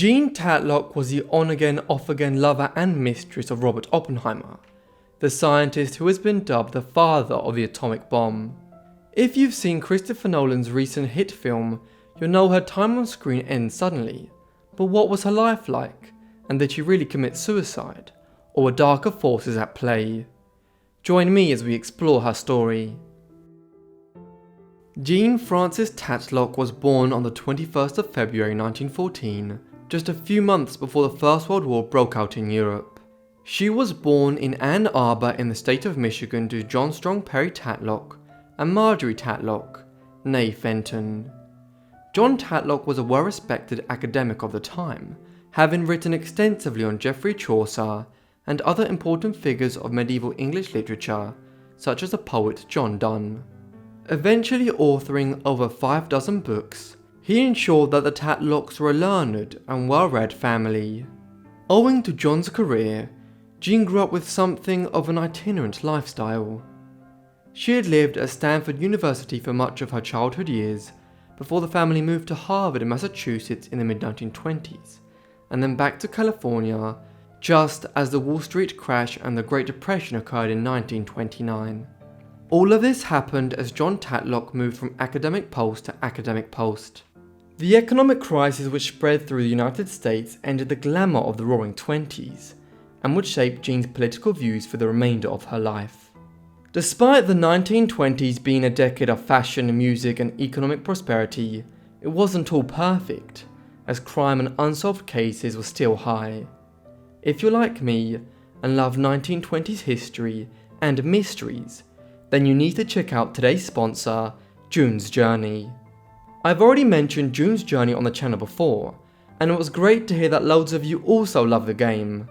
Jean Tatlock was the on-again, off-again lover and mistress of Robert Oppenheimer, the scientist who has been dubbed the father of the atomic bomb. If you've seen Christopher Nolan's recent hit film, you'll know her time on screen ends suddenly. But what was her life like? And did she really commit suicide? Or were darker forces at play? Join me as we explore her story. Jean Frances Tatlock was born on the 21st of February 1914, just a few months before the First World War broke out in Europe. She was born in Ann Arbor in the state of Michigan to John Strong Perry Tatlock and Marjorie Tatlock, née Fenton. John Tatlock was a well-respected academic of the time, having written extensively on Geoffrey Chaucer and other important figures of medieval English literature, such as the poet John Donne. Eventually authoring over 6 books, he ensured that the Tatlocks were a learned and well-read family. Owing to John's career, Jean grew up with something of an itinerant lifestyle. She had lived at Stanford University for much of her childhood years, before the family moved to Harvard in Massachusetts in the mid-1920s, and then back to California just as the Wall Street crash and the Great Depression occurred in 1929. All of this happened as John Tatlock moved from academic post to academic post. The economic crisis which spread through the United States ended the glamour of the Roaring Twenties, and would shape Jean's political views for the remainder of her life. Despite the 1920s being a decade of fashion, music and economic prosperity, it wasn't all perfect, as crime and unsolved cases were still high. If you're like me and love 1920s history and mysteries, then you need to check out today's sponsor, June's Journey. I've already mentioned June's Journey on the channel before, and it was great to hear that loads of you also love the game.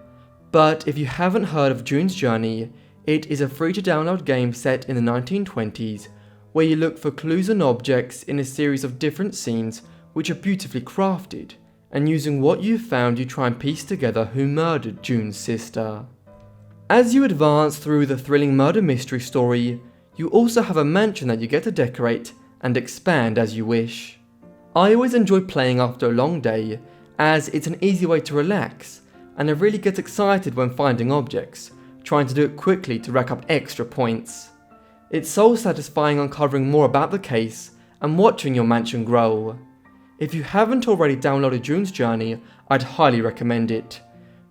But if you haven't heard of June's Journey, it is a free to download game set in the 1920s, where you look for clues and objects in a series of different scenes which are beautifully crafted, and using what you've found you try and piece together who murdered June's sister. As you advance through the thrilling murder mystery story, you also have a mansion that you get to decorate and expand as you wish. I always enjoy playing after a long day, as it's an easy way to relax, and I really get excited when finding objects, trying to do it quickly to rack up extra points. It's so satisfying uncovering more about the case and watching your mansion grow. If you haven't already downloaded June's Journey, I'd highly recommend it.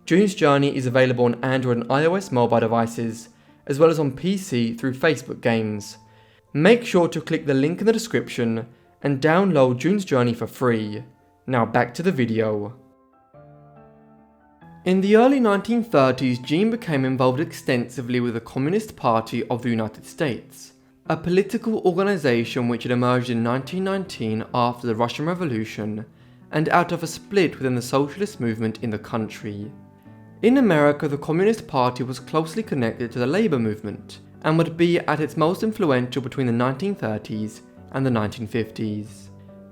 June's Journey is available on Android and iOS mobile devices, as well as on PC through Facebook Games. Make sure to click the link in the description and download June's Journey for free. Now back to the video. In the early 1930s, Jean became involved extensively with the Communist Party of the United States, a political organisation which had emerged in 1919 after the Russian Revolution and out of a split within the socialist movement in the country. In America, the Communist Party was closely connected to the Labour movement and would be at its most influential between the 1930s and the 1950s.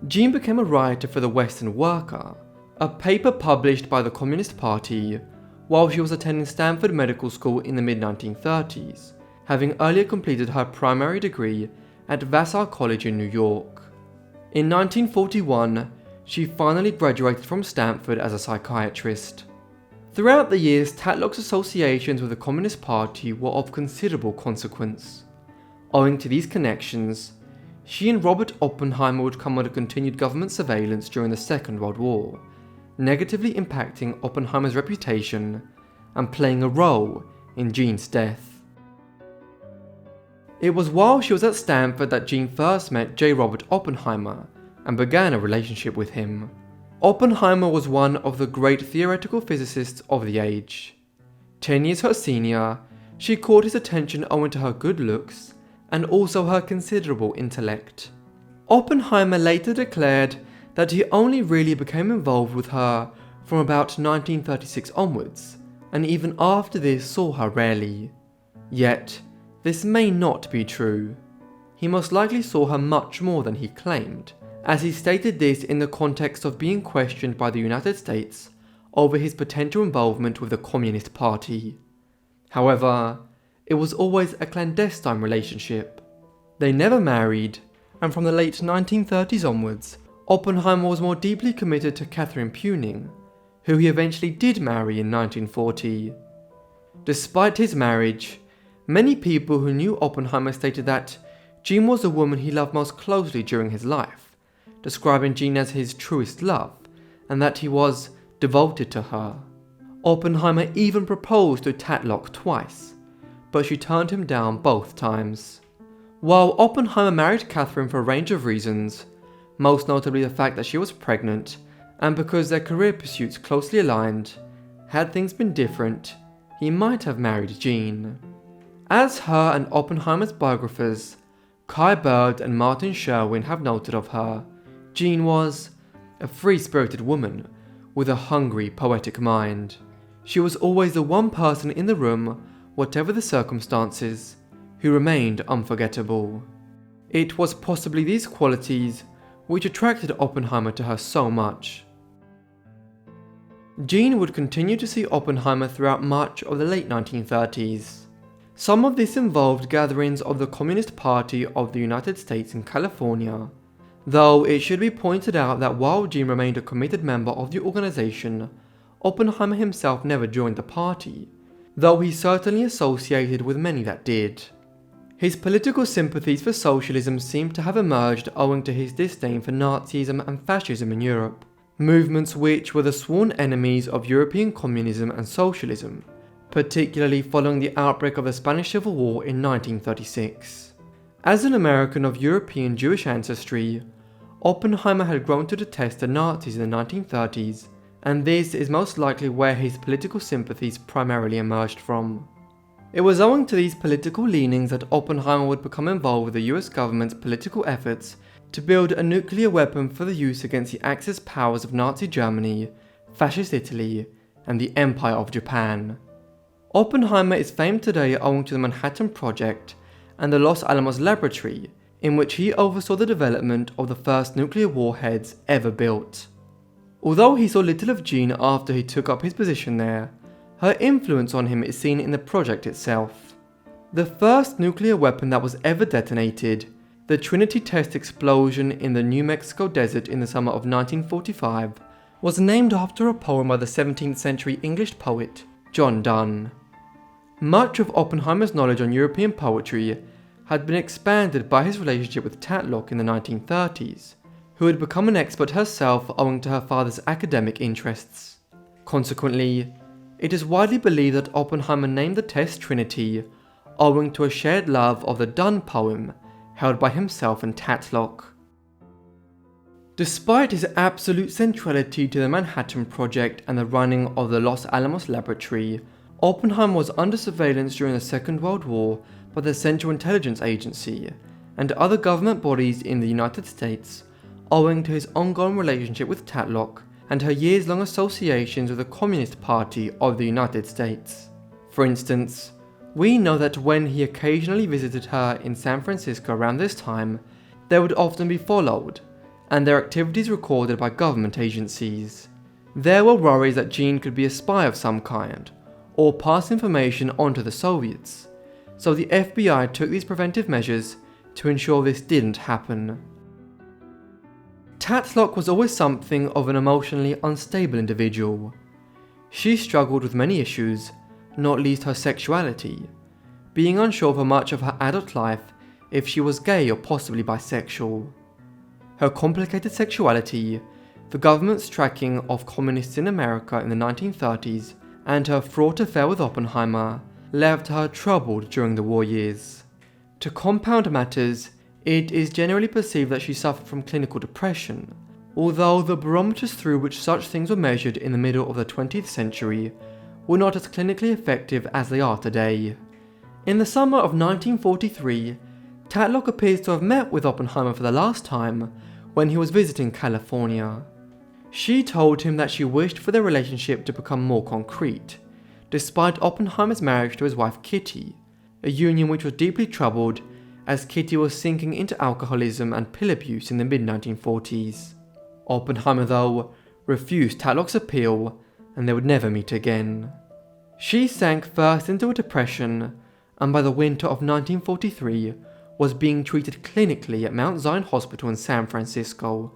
Jean became a writer for the Western Worker, a paper published by the Communist Party while she was attending Stanford Medical School in the mid-1930s, having earlier completed her primary degree at Vassar College in New York. In 1941, she finally graduated from Stanford as a psychiatrist. Throughout the years, Tatlock's associations with the Communist Party were of considerable consequence. Owing to these connections, she and Robert Oppenheimer would come under continued government surveillance during the Second World War, negatively impacting Oppenheimer's reputation and playing a role in Jean's death. It was while she was at Stanford that Jean first met J. Robert Oppenheimer and began a relationship with him. Oppenheimer was one of the great theoretical physicists of the age. 10 years her senior, she caught his attention owing to her good looks and also her considerable intellect. Oppenheimer later declared that he only really became involved with her from about 1936 onwards, and even after this saw her rarely. Yet, this may not be true. He most likely saw her much more than he claimed, as he stated this in the context of being questioned by the United States over his potential involvement with the Communist Party. However, it was always a clandestine relationship. They never married, and from the late 1930s onwards, Oppenheimer was more deeply committed to Catherine Puning, who he eventually did marry in 1940. Despite his marriage, many people who knew Oppenheimer stated that Jean was the woman he loved most closely during his life, describing Jean as his truest love, and that he was devoted to her. Oppenheimer even proposed to Tatlock twice, but she turned him down both times. While Oppenheimer married Catherine for a range of reasons, most notably the fact that she was pregnant, and because their career pursuits closely aligned, had things been different, he might have married Jean. As her and Oppenheimer's biographers, Kai Bird and Martin Sherwin, have noted of her, Jean was a free-spirited woman with a hungry, poetic mind. She was always the one person in the room, whatever the circumstances, who remained unforgettable. It was possibly these qualities which attracted Oppenheimer to her so much. Jean would continue to see Oppenheimer throughout much of the late 1930s. Some of this involved gatherings of the Communist Party of the United States in California, though it should be pointed out that while Jean remained a committed member of the organization, Oppenheimer himself never joined the party, though he certainly associated with many that did. His political sympathies for socialism seem to have emerged owing to his disdain for Nazism and fascism in Europe, movements which were the sworn enemies of European communism and socialism, particularly following the outbreak of the Spanish Civil War in 1936. As an American of European Jewish ancestry, Oppenheimer had grown to detest the Nazis in the 1930s, and this is most likely where his political sympathies primarily emerged from. It was owing to these political leanings that Oppenheimer would become involved with the US government's political efforts to build a nuclear weapon for the use against the Axis powers of Nazi Germany, Fascist Italy, and the Empire of Japan. Oppenheimer is famed today owing to the Manhattan Project and the Los Alamos Laboratory, in which he oversaw the development of the first nuclear warheads ever built. Although he saw little of Jean after he took up his position there, her influence on him is seen in the project itself. The first nuclear weapon that was ever detonated, the Trinity test explosion in the New Mexico desert in the summer of 1945, was named after a poem by the 17th century English poet John Donne. Much of Oppenheimer's knowledge on European poetry had been expanded by his relationship with Tatlock in the 1930s, who had become an expert herself owing to her father's academic interests. Consequently, it is widely believed that Oppenheimer named the test Trinity owing to a shared love of the Donne poem held by himself and Tatlock. Despite his absolute centrality to the Manhattan Project and the running of the Los Alamos Laboratory, Oppenheimer was under surveillance during the Second World War by the Central Intelligence Agency and other government bodies in the United States, owing to his ongoing relationship with Tatlock and her years-long associations with the Communist Party of the United States. For instance, we know that when he occasionally visited her in San Francisco around this time, they would often be followed, and their activities recorded by government agencies. There were worries that Jean could be a spy of some kind, or pass information onto the Soviets, so the FBI took these preventive measures to ensure this didn't happen. Tatlock was always something of an emotionally unstable individual. She struggled with many issues, not least her sexuality, being unsure for much of her adult life if she was gay or possibly bisexual. Her complicated sexuality, the government's tracking of communists in America in the 1930s, and her fraught affair with Oppenheimer left her troubled during the war years. To compound matters, it is generally perceived that she suffered from clinical depression, although the barometers through which such things were measured in the middle of the 20th century were not as clinically effective as they are today. In the summer of 1943, Tatlock appears to have met with Oppenheimer for the last time when he was visiting California. She told him that she wished for their relationship to become more concrete, despite Oppenheimer's marriage to his wife Kitty, a union which was deeply troubled as Kitty was sinking into alcoholism and pill abuse in the mid-1940s. Oppenheimer, though, refused Tatlock's appeal, and they would never meet again. She sank first into a depression, and by the winter of 1943 was being treated clinically at Mount Zion Hospital in San Francisco.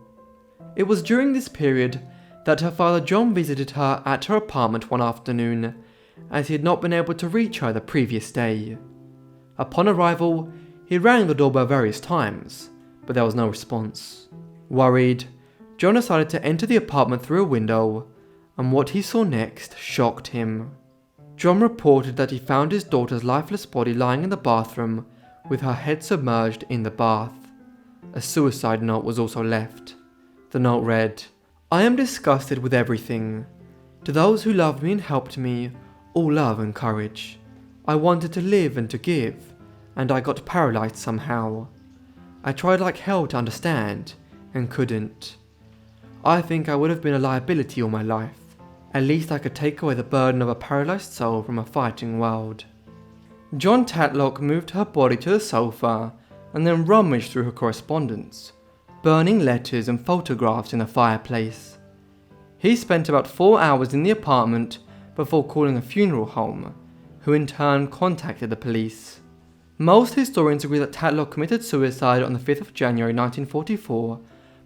It was during this period that her father John visited her at her apartment one afternoon, as he had not been able to reach her the previous day. Upon arrival, he rang the doorbell various times, but there was no response. Worried, John decided to enter the apartment through a window, and what he saw next shocked him. John reported that he found his daughter's lifeless body lying in the bathroom with her head submerged in the bath. A suicide note was also left. The note read, "I am disgusted with everything. To those who loved me and helped me, all love and courage. I wanted to live and to give, and I got paralyzed somehow. I tried like hell to understand, and couldn't. I think I would have been a liability all my life. At least I could take away the burden of a paralyzed soul from a fighting world." Jean Tatlock moved her body to the sofa and then rummaged through her correspondence, burning letters and photographs in the fireplace. He spent about 4 hours in the apartment before calling a funeral home, who in turn contacted the police. Most historians agree that Tatlock committed suicide on the 5th of January 1944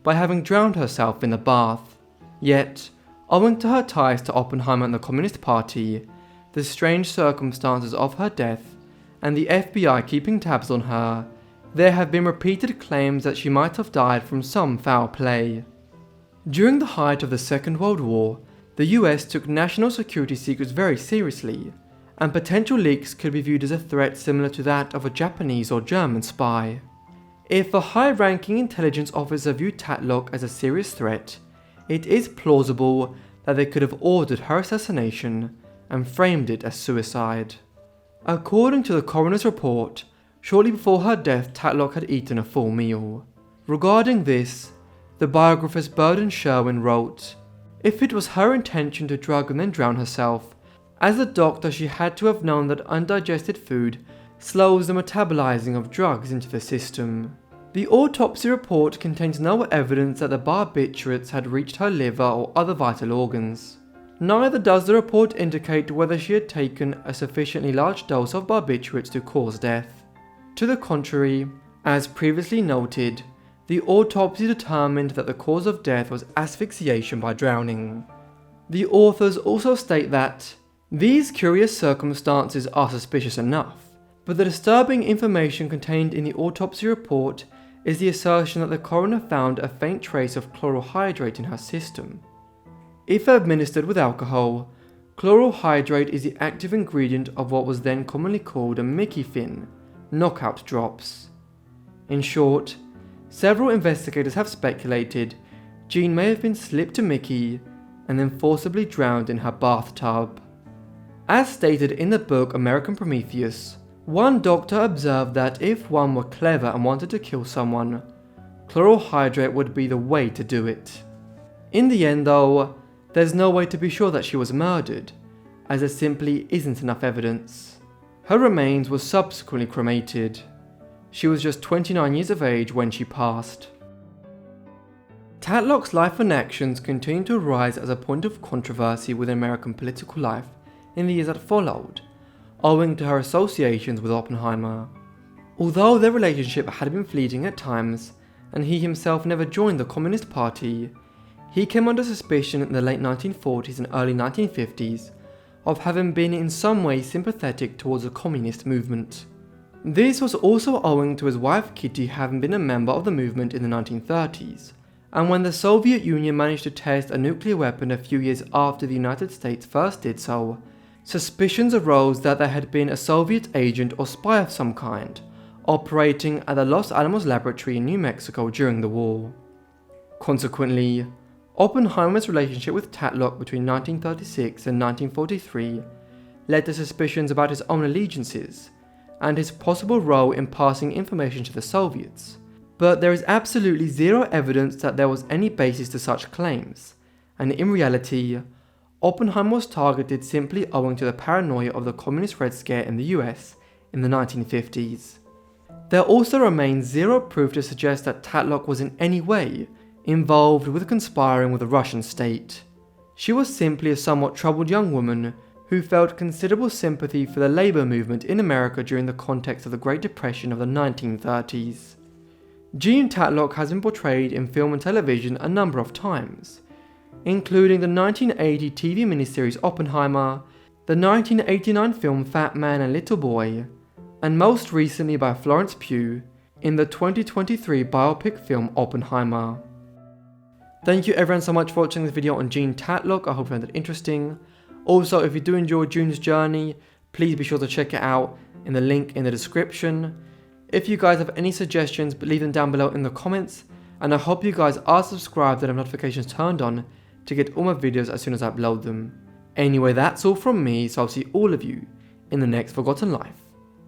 by having drowned herself in the bath. Yet, owing to her ties to Oppenheimer and the Communist Party, the strange circumstances of her death, and the FBI keeping tabs on her, there have been repeated claims that she might have died from some foul play. During the height of the Second World War, the US took national security secrets very seriously, and potential leaks could be viewed as a threat similar to that of a Japanese or German spy. If a high-ranking intelligence officer viewed Tatlock as a serious threat, it is plausible that they could have ordered her assassination and framed it as suicide. According to the coroner's report, shortly before her death, Tatlock had eaten a full meal. Regarding this, the biographer's Burden Sherwin wrote, "If it was her intention to drug and then drown herself, as a doctor she had to have known that undigested food slows the metabolizing of drugs into the system." The autopsy report contains no evidence that the barbiturates had reached her liver or other vital organs. Neither does the report indicate whether she had taken a sufficiently large dose of barbiturates to cause death. To the contrary, as previously noted, the autopsy determined that the cause of death was asphyxiation by drowning. The authors also state that these curious circumstances are suspicious enough, but the disturbing information contained in the autopsy report is the assertion that the coroner found a faint trace of chloral hydrate in her system. If administered with alcohol, chloral hydrate is the active ingredient of what was then commonly called a Mickey Fin, knockout drops. In short, several investigators have speculated Jean may have been slipped to Mickey and then forcibly drowned in her bathtub. As stated in the book American Prometheus, one doctor observed that if one were clever and wanted to kill someone, chloral hydrate would be the way to do it. In the end though, there's no way to be sure that she was murdered, as there simply isn't enough evidence. Her remains were subsequently cremated. She was just 29 years of age when she passed. Tatlock's life and actions continued to rise as a point of controversy within American political life in the years that followed, owing to her associations with Oppenheimer. Although their relationship had been fleeting at times, and he himself never joined the Communist Party, he came under suspicion in the late 1940s and early 1950s of having been in some way sympathetic towards the communist movement. This was also owing to his wife Kitty having been a member of the movement in the 1930s, and when the Soviet Union managed to test a nuclear weapon a few years after the United States first did so, suspicions arose that there had been a Soviet agent or spy of some kind operating at the Los Alamos laboratory in New Mexico during the war. Consequently, Oppenheimer's relationship with Tatlock between 1936 and 1943 led to suspicions about his own allegiances and his possible role in passing information to the Soviets, but there is absolutely zero evidence that there was any basis to such claims, and in reality, Oppenheimer was targeted simply owing to the paranoia of the Communist Red Scare in the US in the 1950s. There also remains zero proof to suggest that Tatlock was in any way involved with conspiring with the Russian state. She was simply a somewhat troubled young woman who felt considerable sympathy for the labor movement in America during the context of the Great Depression of the 1930s. Jean Tatlock has been portrayed in film and television a number of times. including the 1980 TV miniseries Oppenheimer, the 1989 film Fat Man and Little Boy, and most recently by Florence Pugh in the 2023 biopic film Oppenheimer. Thank you everyone so much for watching this video on Jean Tatlock. I hope you found it interesting. Also, if you do enjoy June's journey, please be sure to check it out in the link in the description. If you guys have any suggestions, leave them down below in the comments, and I hope you guys are subscribed and have notifications turned on to get all my videos as soon as I upload them. Anyway, that's all from me, so I'll see all of you in the next Forgotten Life.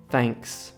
Thanks.